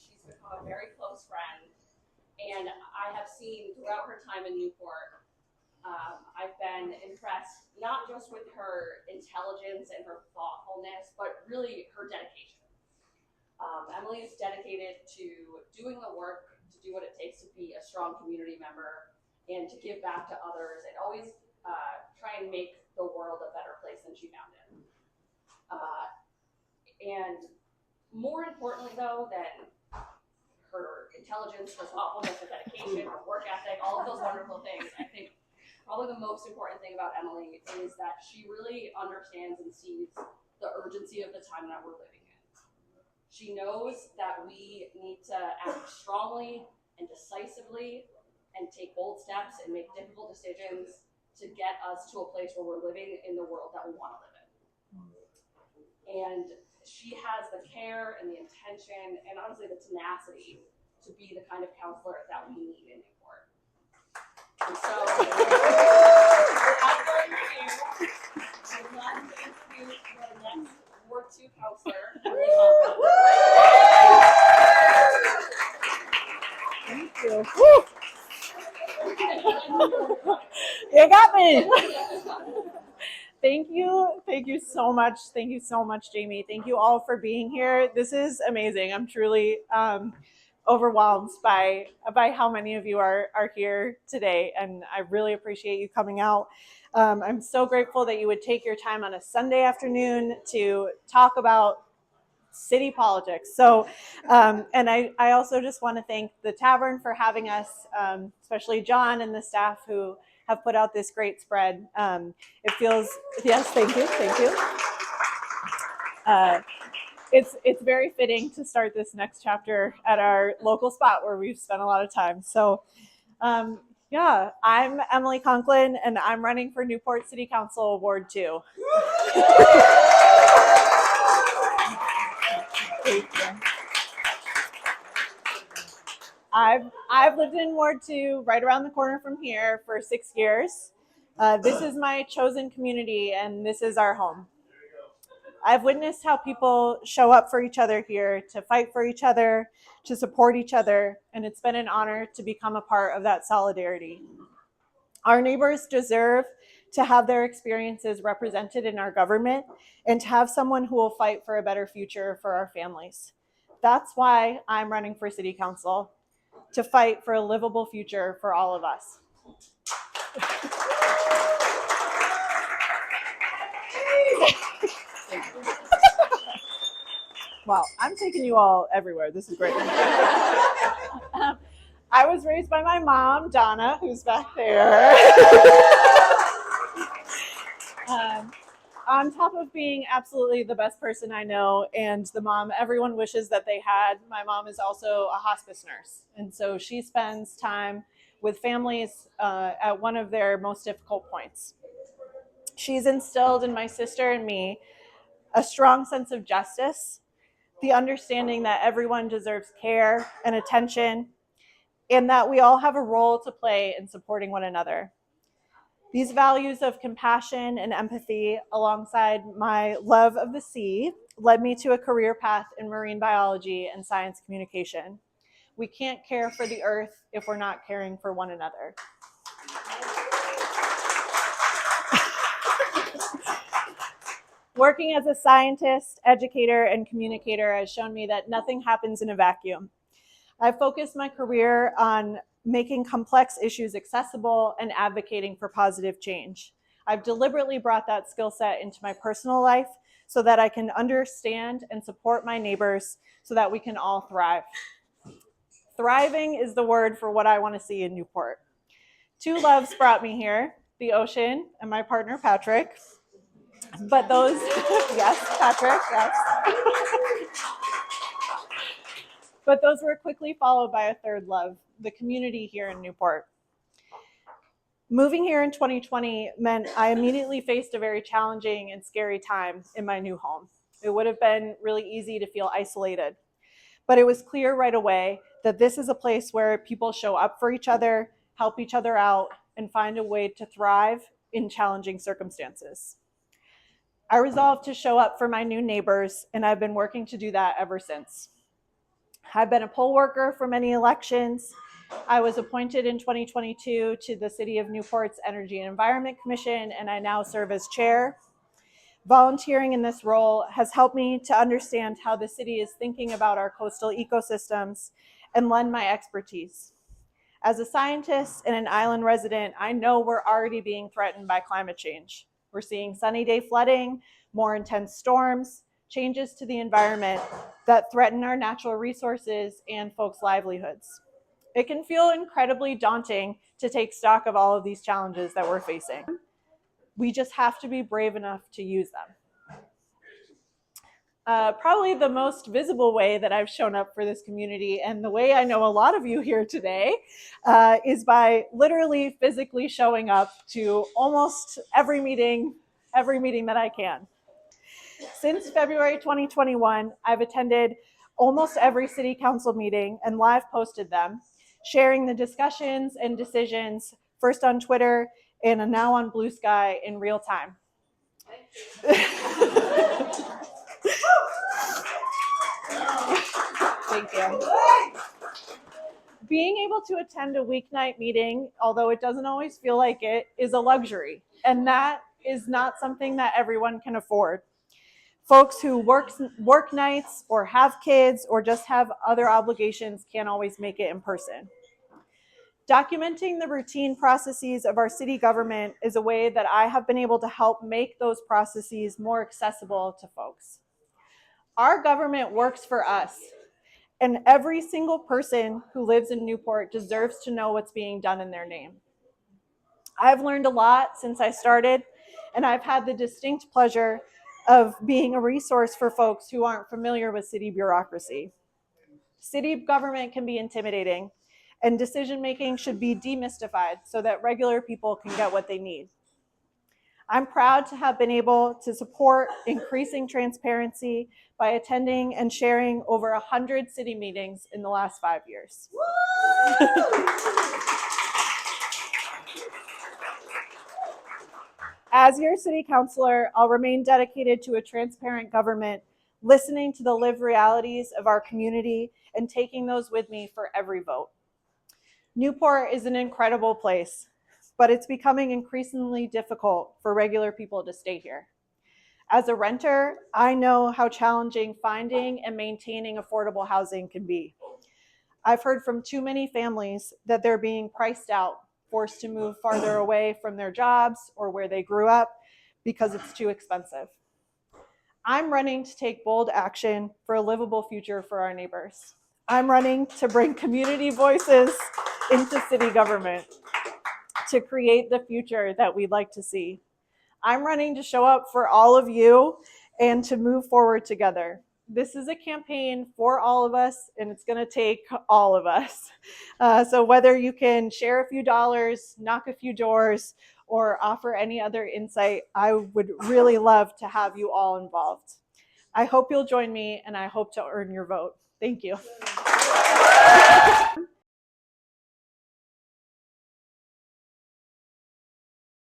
she's become a very close friend. And I have seen throughout her time in Newport, I've been impressed not just with her intelligence and her thoughtfulness, but really her dedication. Emily is dedicated to doing the work, to do what it takes to be a strong community member, and to give back to others, and always try and make the world a better place than she found it. And more importantly, though, than her intelligence, her thoughtfulness, her dedication, her work ethic, all of those wonderful things, I think probably the most important thing about Emily is that she really understands and sees the urgency of the time that we're living in. She knows that we need to act strongly and decisively and take bold steps and make difficult decisions to get us to a place where we're living in the world that we want to live in. And she has the care and the intention and honestly the tenacity to be the kind of counselor that we need in Newport. And so, without further ado, I'd like to introduce the next Ward 2 counselor, Emily Conklin. Thank you. You got me. Thank you so much. Thank you so much, Jamie. Thank you all for being here. This is amazing. I'm truly overwhelmed by how many of you are here today, and I really appreciate you coming out. I'm so grateful that you would take your time on a Sunday afternoon to talk about city politics. So, and I also just want to thank the Tavern for having us, especially John and the staff who have put out this great spread. It feels, yes, thank you. It's very fitting to start this next chapter at our local spot where we've spent a lot of time. So, yeah, I'm Emily Conklin, and I'm running for Newport City Council Ward 2. Thank you. I've lived in Ward 2 right around the corner from here for 6 years. This is my chosen community, and this is our home. I've witnessed how people show up for each other here, to fight for each other, to support each other, and it's been an honor to become a part of that solidarity. Our neighbors deserve to have their experiences represented in our government and to have someone who will fight for a better future for our families. That's why I'm running for City Council, to fight for a livable future for all of us. Wow, I'm taking you all everywhere. This is great. I was raised by my mom, Donna, who's back there. On top of being absolutely the best person I know and the mom everyone wishes that they had, my mom is also a hospice nurse. And so she spends time with families at one of their most difficult points. She's instilled in my sister and me a strong sense of justice, the understanding that everyone deserves care and attention, and that we all have a role to play in supporting one another. These values of compassion and empathy, alongside my love of the sea, led me to a career path in marine biology and science communication. We can't care for the earth if we're not caring for one another. Working as a scientist, educator, and communicator has shown me that nothing happens in a vacuum. I've focused my career on making complex issues accessible and advocating for positive change. I've deliberately brought that skill set into my personal life so that I can understand and support my neighbors so that we can all thrive. Thriving is the word for what I want to see in Newport. Two loves brought me here, the ocean and my partner, Patrick. But those, yes, Patrick, yes. But those were quickly followed by a third love, the community here in Newport. Moving here in 2020 meant I immediately faced a very challenging and scary time in my new home. It would have been really easy to feel isolated, but it was clear right away that this is a place where people show up for each other, help each other out, and find a way to thrive in challenging circumstances. I resolved to show up for my new neighbors, and I've been working to do that ever since. I've been a poll worker for many elections. I was appointed in 2022 to the City of Newport's Energy and Environment Commission, and I now serve as chair. Volunteering in this role has helped me to understand how the city is thinking about our coastal ecosystems and lend my expertise. As a scientist and an island resident, I know we're already being threatened by climate change. We're seeing sunny day flooding, more intense storms, changes to the environment that threaten our natural resources and folks' livelihoods. It can feel incredibly daunting to take stock of all of these challenges that we're facing. We just have to be brave enough to use them. Probably the most visible way that I've shown up for this community, and the way I know a lot of you here today, is by literally physically showing up to almost every meeting that I can. Since February 2021, I've attended almost every city council meeting and live posted them, sharing the discussions and decisions first on Twitter and now on Blue Sky in real time. Thank you. Being able to attend a weeknight meeting, although it doesn't always feel like it, is a luxury. And that is not something that everyone can afford. Folks who work nights or have kids or just have other obligations can't always make it in person. Documenting the routine processes of our city government is a way that I have been able to help make those processes more accessible to folks. Our government works for us, and every single person who lives in Newport deserves to know what's being done in their name. I've learned a lot since I started, and I've had the distinct pleasure of being a resource for folks who aren't familiar with city bureaucracy. City government can be intimidating, and decision-making should be demystified so that regular people can get what they need. I'm proud to have been able to support increasing transparency by attending and sharing over 100 city meetings in the last 5 years. As your city councilor, I'll remain dedicated to a transparent government, listening to the lived realities of our community and taking those with me for every vote. Newport is an incredible place, but it's becoming increasingly difficult for regular people to stay here. As a renter, I know how challenging finding and maintaining affordable housing can be. I've heard from too many families that they're being priced out, forced to move farther away from their jobs or where they grew up because it's too expensive. I'm running to take bold action for a livable future for our neighbors. I'm running to bring community voices into city government to create the future that we'd like to see. I'm running to show up for all of you and to move forward together. This is a campaign for all of us, and it's going to take all of us. So whether you can share a few dollars, knock a few doors, or offer any other insight, I would really love to have you all involved. I hope you'll join me, and I hope to earn your vote. Thank you.